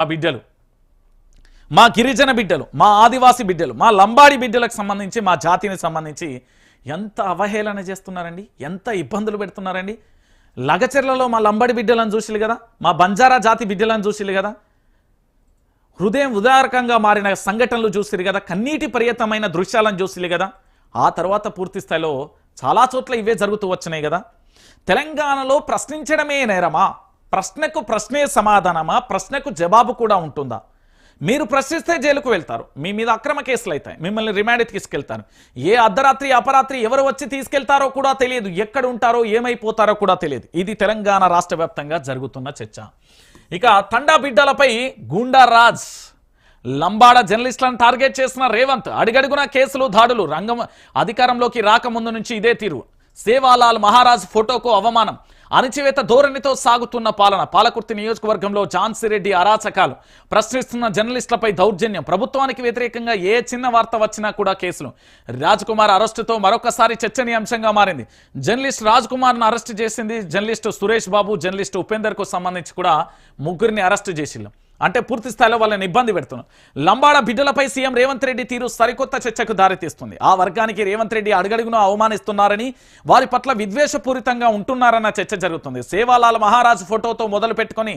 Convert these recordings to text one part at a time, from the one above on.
ఆ బిడ్డలు, మా గిరిజన బిడ్డలు, మా ఆదివాసీ బిడ్డలు, మా లంబాడి బిడ్డలకు సంబంధించి, మా జాతిని సంబంధించి ఎంత అవహేళన చేస్తున్నారండి, ఎంత ఇబ్బందులు పెడుతున్నారండి. లగచెర్లలో మా లంబాడి బిడ్డలను చూసిలు కదా, మా బంజారా జాతి బిడ్డలను చూసిలు కదా, హృదయం ఉదారకంగా మారిన సంఘటనలు చూసిరు కదా, కన్నీటి పర్యతమైన దృశ్యాలను చూసిరు కదా. ఆ తర్వాత పూర్తి స్థాయిలో చాలా చోట్ల ఇవే జరుగుతూ వచ్చినాయి కదా. తెలంగాణలో ప్రశ్నించడమే నేరమా, ప్రశ్నకు ప్రశ్నే సమాధానమా, ప్రశ్నకు జవాబు కూడా ఉంటుందా? మీరు ప్రశ్నిస్తే జైలుకు వెళ్తారు, మీ మీద అక్రమ కేసులు అవుతాయి, మిమ్మల్ని రిమాండ్ తీసుకెళ్తారు. ఏ అర్ధరాత్రి అపరాత్రి ఎవరు వచ్చి తీసుకెళ్తారో కూడా తెలియదు, ఎక్కడ ఉంటారో ఏమైపోతారో కూడా తెలియదు. ఇది తెలంగాణ రాష్ట్ర వ్యాప్తంగా జరుగుతున్న చర్చ. ఇక తండా బిడ్డలపై గూండా రాజ్, లంబాడ జర్నలిస్టులను టార్గెట్ చేసిన రేవంత్, అడిగడుగున కేసులు దాడులు, రంగం అధికారంలోకి రాకముందు నుంచి ఇదే తీరు. సేవాలాల్ మహారాజ్ ఫోటోకు అవమానం, అణచివేత ధోరణితో సాగుతున్న పాలన, పాలకుర్తి నియోజకవర్గంలో ఝాన్సీరెడ్డి అరాచకాలు, ప్రశ్నిస్తున్న జర్నలిస్టులపై దౌర్జన్యం, ప్రభుత్వానికి వ్యతిరేకంగా ఏ చిన్న వార్త వచ్చినా కూడా కేసులు. రాజ్ కుమార్ అరెస్టుతో మరొకసారి చర్చనీయాంశంగా మారింది. జర్నలిస్ట్ రాజ్ కుమార్ను అరెస్టు చేసింది జర్నలిస్టు సురేష్ బాబు, జర్నలిస్టు ఉపేందర్కు సంబంధించి కూడా ముగ్గురిని అరెస్టు చేసిల్లు. అంటే పూర్తి స్థాయిలో వాళ్ళని ఇబ్బంది పెడుతున్నారు. లంబాడ బిడ్డలపై సీఎం రేవంత్ రెడ్డి తీరు సరికొత్త చర్చకు దారితీస్తుంది. ఆ వర్గానికి రేవంత్ రెడ్డి అడుగడుగును అవమానిస్తున్నారని, వారి పట్ల విద్వేషపూరితంగా ఉంటున్నారన్న చర్చ జరుగుతుంది. సేవాలాల్ మహారాజ్ ఫోటోతో మొదలు పెట్టుకుని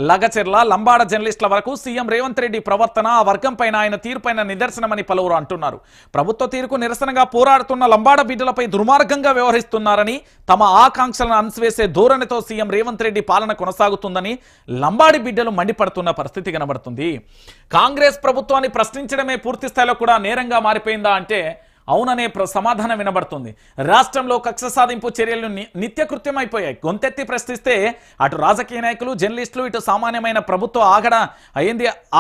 లగచెర్ల, లంబాడ జర్నలిస్టుల వరకు సీఎం రేవంత్ రెడ్డి ప్రవర్తన, ఆ వర్గం పైన, ఆయన తీరుపైన నిదర్శనమని పలువురు అంటున్నారు. ప్రభుత్వ తీరుకు నిరసనగా పోరాడుతున్న లంబాడ బిడ్డలపై దుర్మార్గంగా వ్యవహరిస్తున్నారని, తమ ఆకాంక్షలను అణిసివేసే ధోరణితో సీఎం రేవంత్ రెడ్డి పాలన కొనసాగుతుందని లంబాడి బిడ్డలు మండిపడుతున్న పరిస్థితి కనబడుతుంది. కాంగ్రెస్ ప్రభుత్వాన్ని ప్రశ్నించడమే పూర్తి స్థాయిలో కూడా నేరంగా మారిపోయిందా అంటే అవుననే సమాధానం వినబడుతుంది. రాష్ట్రంలో కక్ష సాధింపు చర్యలు నిత్యకృత్యం అయిపోయాయి. గొంతెత్తి ప్రశ్నిస్తే అటు రాజకీయ నాయకులు, జర్నలిస్టులు, ఇటు సామాన్యమైన ప్రభుత్వ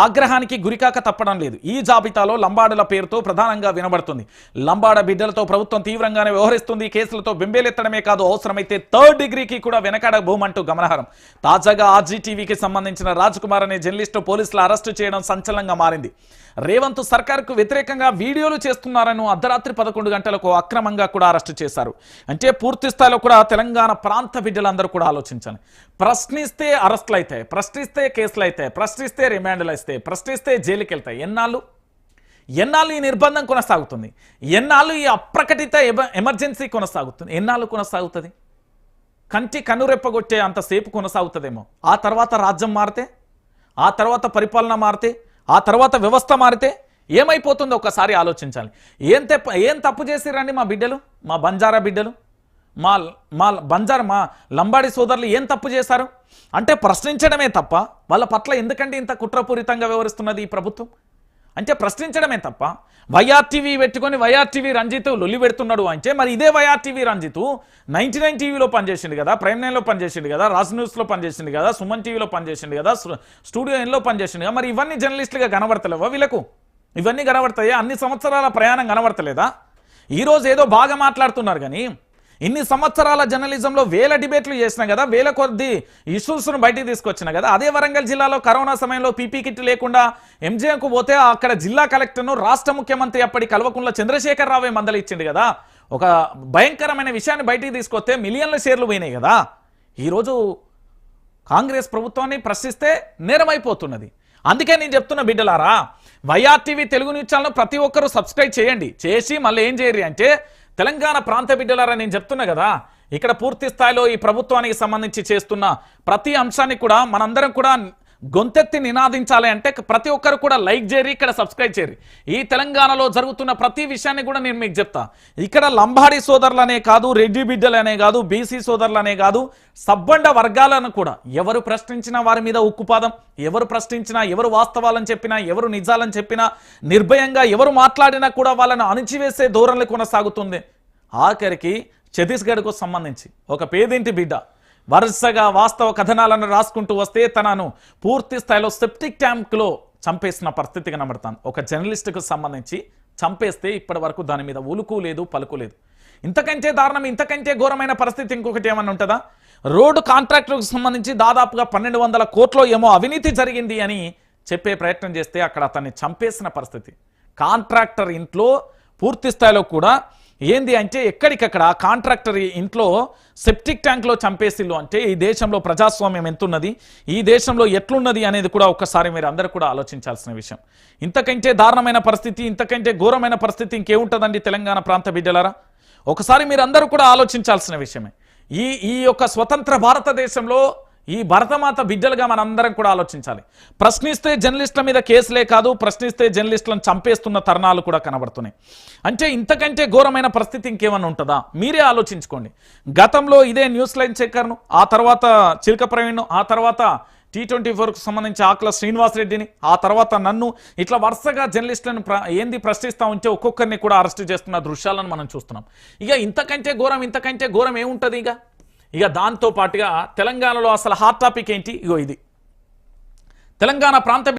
ఆగ్రహానికి గురికాక తప్పడం లేదు. ఈ జాబితాలో లంబాడుల పేరుతో ప్రధానంగా వినబడుతుంది. లంబాడ బిడ్డలతో ప్రభుత్వం తీవ్రంగానే వ్యవహరిస్తుంది. కేసులతో బెంబేలెత్తడమే కాదు, అవసరమైతే 3rd డిగ్రీకి కూడా వెనకాడ భూమంటూ గమనార్హం. తాజాగా ఆర్జీటీవీకి సంబంధించిన రాజ్ కుమార్ అనే జర్నలిస్టు పోలీసులు అరెస్టు చేయడం సంచలనంగా మారింది. రేవంత్ సర్కార్కు వ్యతిరేకంగా వీడియోలు చేస్తున్నారని అర్ధరాత్రి 11 గంటలకు అక్రమంగా కూడా అరెస్టు చేశారు. అంటే పూర్తి స్థాయిలో కూడా తెలంగాణ ప్రాంత బిడ్డలందరూ కూడా ఆలోచించాలి. ప్రశ్నిస్తే అరెస్టులు అవుతాయి, ప్రశ్నిస్తే కేసులు అవుతాయి, ప్రశ్నిస్తే రిమాండ్లు వస్తాయి, ప్రశ్నిస్తే జైలుకి వెళ్తాయి. ఎన్నాళ్ళు ఈ నిర్బంధం కొనసాగుతుంది? ఎన్నాళ్ళు ఈ అప్రకటిత ఎమర్జెన్సీ కొనసాగుతుంది? ఎన్నాళ్ళు కొనసాగుతుంది? కంటి కనురెప్పగొట్టే అంతసేపు కొనసాగుతుందేమో. ఆ తర్వాత రాజ్యం మారితే, ఆ తర్వాత పరిపాలన మారితే, ఆ తర్వాత వ్యవస్థ మారితే ఏమైపోతుందో ఒకసారి ఆలోచించాలి. ఏం తప్పు చేసిరండి మా బిడ్డలు, మా బంజారా బిడ్డలు, మా లంబాడి సోదరులు ఏం తప్పు చేశారు? అంటే ప్రశ్నించడమే తప్ప వాళ్ళ పట్ల ఎందుకంటే ఇంత కుట్రపూరితంగా వ్యవహరిస్తున్నది ఈ ప్రభుత్వం? అంటే ప్రశ్నించడమే తప్ప వైఆర్టీవీ పెట్టుకొని వైఆర్టీవీ రంజిత్ లొల్లి పెడుతున్నాడు అంటే, మరి ఇదే వైఆర్టీవీ రంజిత్ 99 టీవీలో పనిచేసిండు కదా, ప్రైమ్ 9లో పనిచేసిండు కదా, రాజ్ న్యూస్లో పనిచేసిండు కదా, సుమన్ టీవీలో పనిచేసిండు కదా, స్టూడియో ఎన్లో పనిచేసిండు కదా. మరి ఇవన్నీ జర్నలిస్టులుగా కనబడతలేవా వీళ్ళకు? ఇవన్నీ కనబడతాయా? అన్ని సంవత్సరాల ప్రయాణం కనబడతలేదా? ఈరోజు ఏదో బాగా మాట్లాడుతున్నారు కానీ ఇన్ని సంవత్సరాల జర్నలిజంలో వేల డిబేట్లు చేసినా కదా, వేల కొద్ది ఇష్యూస్ను బయటికి తీసుకొచ్చినా కదా. అదే వరంగల్ జిల్లాలో కరోనా సమయంలో పీపీ కిట్ లేకుండా ఎంజీఎంకు పోతే అక్కడ జిల్లా కలెక్టర్ను రాష్ట్ర ముఖ్యమంత్రి అప్పటి కల్వకుంట్ల చంద్రశేఖర్ రావే మందలి ఇచ్చిండు కదా. ఒక భయంకరమైన విషయాన్ని బయటికి తీసుకొస్తే మిలియన్ల షేర్లు పోయినాయి కదా. ఈరోజు కాంగ్రెస్ ప్రభుత్వాన్ని ప్రశ్నిస్తే నేరమైపోతున్నది. అందుకే నేను చెప్తున్న బిడ్డలారా, వైఆర్టీవీ తెలుగు న్యూస్ ఛానల్ ప్రతి ఒక్కరూ సబ్స్క్రైబ్ చేయండి. చేసి మళ్ళీ ఏం చేయరు అంటే, తెలంగాణ ప్రాంత బిడ్డలారా నేను చెప్తున్నా కదా, ఇక్కడ పూర్తి స్థాయిలో ఈ ప్రభుత్వానికి సంబంధించి చేస్తున్న ప్రతి అంశాన్ని కూడా మనందరం కూడా గొంతెత్తి నినాదించాలి అంటే ప్రతి ఒక్కరు కూడా లైక్ చేయరు, ఇక్కడ సబ్స్క్రైబ్ చేయరు. ఈ తెలంగాణలో జరుగుతున్న ప్రతి విషయాన్ని కూడా నేను మీకు చెప్తా. ఇక్కడ లంబాడి సోదరులనే కాదు, రెడ్డి బిడ్డలనే కాదు, బీసీ సోదరులనే కాదు, సబ్బండ వర్గాలను కూడా ఎవరు ప్రశ్నించినా వారి మీద ఉక్కుపాదం, ఎవరు ప్రశ్నించినా, ఎవరు వాస్తవాలని చెప్పినా, ఎవరు నిజాలని చెప్పినా, నిర్భయంగా ఎవరు మాట్లాడినా కూడా వాళ్ళను అణిచివేసే ధోరణి కొనసాగుతుంది. ఆఖరికి ఛత్తీస్గఢ్కు సంబంధించి ఒక పేదింటి బిడ్డ వరుసగా వాస్తవ కథనాలను రాసుకుంటూ వస్తే తనను పూర్తి స్థాయిలో సెప్టిక్ ట్యాంక్లో చంపేసిన పరిస్థితి కనబడతాను. ఒక జర్నలిస్టుకు సంబంధించి చంపేస్తే ఇప్పటి వరకు దాని మీద ఉలుకు లేదు, పలుకు లేదు. ఇంతకంటే దారుణం, ఇంతకంటే ఘోరమైన పరిస్థితి ఇంకొకటి ఏమన్నా ఉంటుందా? రోడ్డు కాంట్రాక్టులకు సంబంధించి దాదాపుగా 1200 కోట్ల ఏమో అవినీతి జరిగింది అని చెప్పే ప్రయత్నం చేస్తే అక్కడ అతన్ని చంపేసిన పరిస్థితి. కాంట్రాక్టర్ ఇంట్లో పూర్తి స్థాయిలో కూడా ఏంది అంటే ఎక్కడికక్కడ కాంట్రాక్టర్ ఇంట్లో సెప్టిక్ ట్యాంక్లో చంపేసిల్లు అంటే ఈ దేశంలో ప్రజాస్వామ్యం ఎంతున్నది, ఈ దేశంలో ఎట్లున్నది అనేది కూడా ఒక్కసారి మీరు అందరూ కూడా ఆలోచించాల్సిన విషయం. ఇంతకంటే దారుణమైన పరిస్థితి, ఇంతకంటే ఘోరమైన పరిస్థితి ఇంకేముంటుందండి తెలంగాణ ప్రాంత బిడ్డలారా? ఒకసారి మీరు అందరూ కూడా ఆలోచించాల్సిన విషయమే. ఈ యొక్క స్వతంత్ర భారతదేశంలో ఈ భరతమాత బిడ్డలుగా మనందరం కూడా ఆలోచించాలి. ప్రశ్నిస్తే జర్నలిస్టుల మీద కేసులే కాదు, ప్రశ్నిస్తే జర్నలిస్టులను చంపేస్తున్న తరుణాలు కూడా కనబడుతున్నాయి. అంటే ఇంతకంటే ఘోరమైన పరిస్థితి ఇంకేమన్నా ఉంటుందా? మీరే ఆలోచించుకోండి. గతంలో ఇదే న్యూస్ లైన్ చెక్కర్ను, ఆ తర్వాత చిలక ప్రవీణ్ను, ఆ తర్వాత T24కు సంబంధించి ఆకుల శ్రీనివాసరెడ్డిని, ఆ తర్వాత నన్ను, ఇట్లా వరుసగా జర్నలిస్టులను ఏంది ప్రశ్నిస్తూ ఉంటే ఒక్కొక్కరిని కూడా అరెస్ట్ చేస్తున్న దృశ్యాలను మనం చూస్తున్నాం. ఇక ఇంతకంటే ఘోరం ఏముంటుంది? ఇక దాంతో పాటుగా తెలంగాణలో అసలు హాట్ టాపిక్ ఏంటి? ఇగో ఇది తెలంగాణ ప్రాంత